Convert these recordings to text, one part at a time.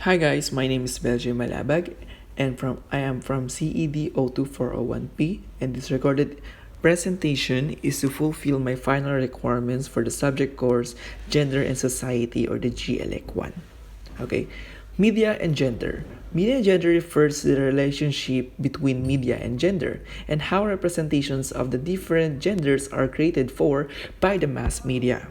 Hi guys, my name is Belgey Malabag and I am from CED 02401P, and this recorded presentation is to fulfill my final requirements for the subject course Gender and Society, or the GLEC 1. Okay. Media and gender. Media and gender refers to the relationship between media and gender and how representations of the different genders are created for by the mass media.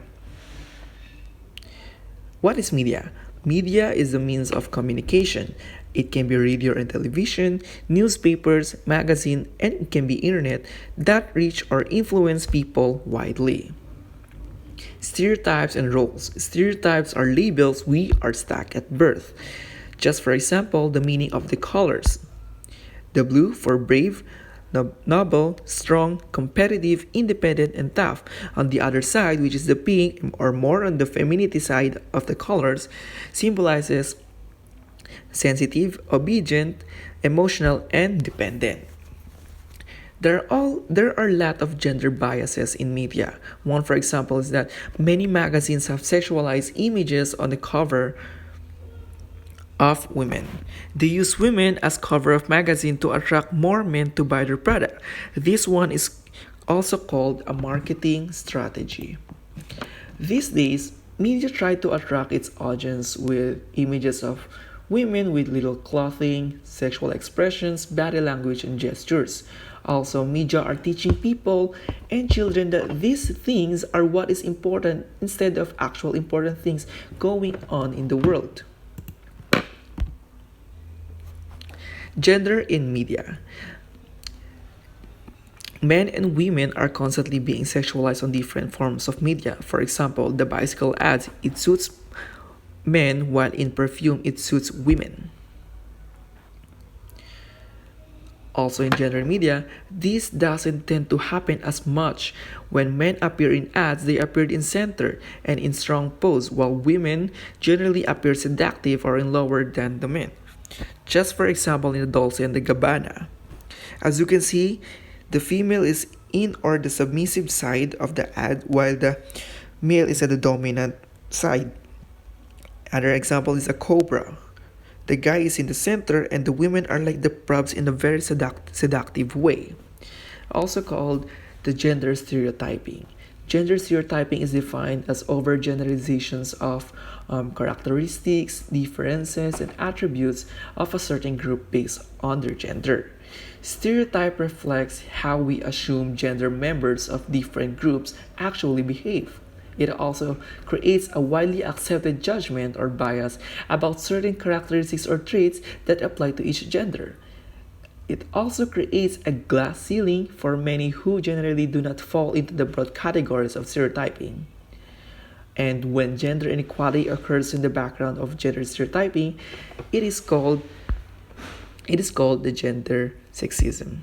What is media? Media is a means of communication. It can be radio and television, newspapers, magazine, and it can be internet that reach or influence people widely. Stereotypes and roles. Stereotypes are labels we are stuck at birth. Just for example, the meaning of the colors. The blue for brave, noble, strong, competitive, independent, and tough. On the other side, which is the pink, or more on the femininity side of the colors, symbolizes sensitive, obedient, emotional, and dependent. There are a lot of gender biases in media. One, for example, is that many magazines have sexualized images on the cover of women. They use women as cover of magazine to attract more men to buy their product. This one is also called a marketing strategy. These days, media try to attract its audience with images of women with little clothing, sexual expressions, body language, and gestures. Also, media are teaching people and children that these things are what is important instead of actual important things going on in the world. Gender in media. Men and women are constantly being sexualized on different forms of media. For example, the bicycle ads, it suits men, while in perfume, it suits women. Also in gender media, this doesn't tend to happen as much. When men appear in ads, they appear in center and in strong pose, while women generally appear seductive or in lower than the men. Just for example, in the Dolce and the Gabbana. As you can see, the female is in or the submissive side of the ad, while the male is at the dominant side. Another example is a cobra. The guy is in the center and the women are like the props in a very seductive way. Also called the gender stereotyping. Gender stereotyping is defined as overgeneralizations of characteristics, differences, and attributes of a certain group based on their gender. Stereotype reflects how we assume gender members of different groups actually behave. It also creates a widely accepted judgment or bias about certain characteristics or traits that apply to each gender. It also creates a glass ceiling for many who generally do not fall into the broad categories of stereotyping. And when gender inequality occurs in the background of gender stereotyping, it is called the gender sexism.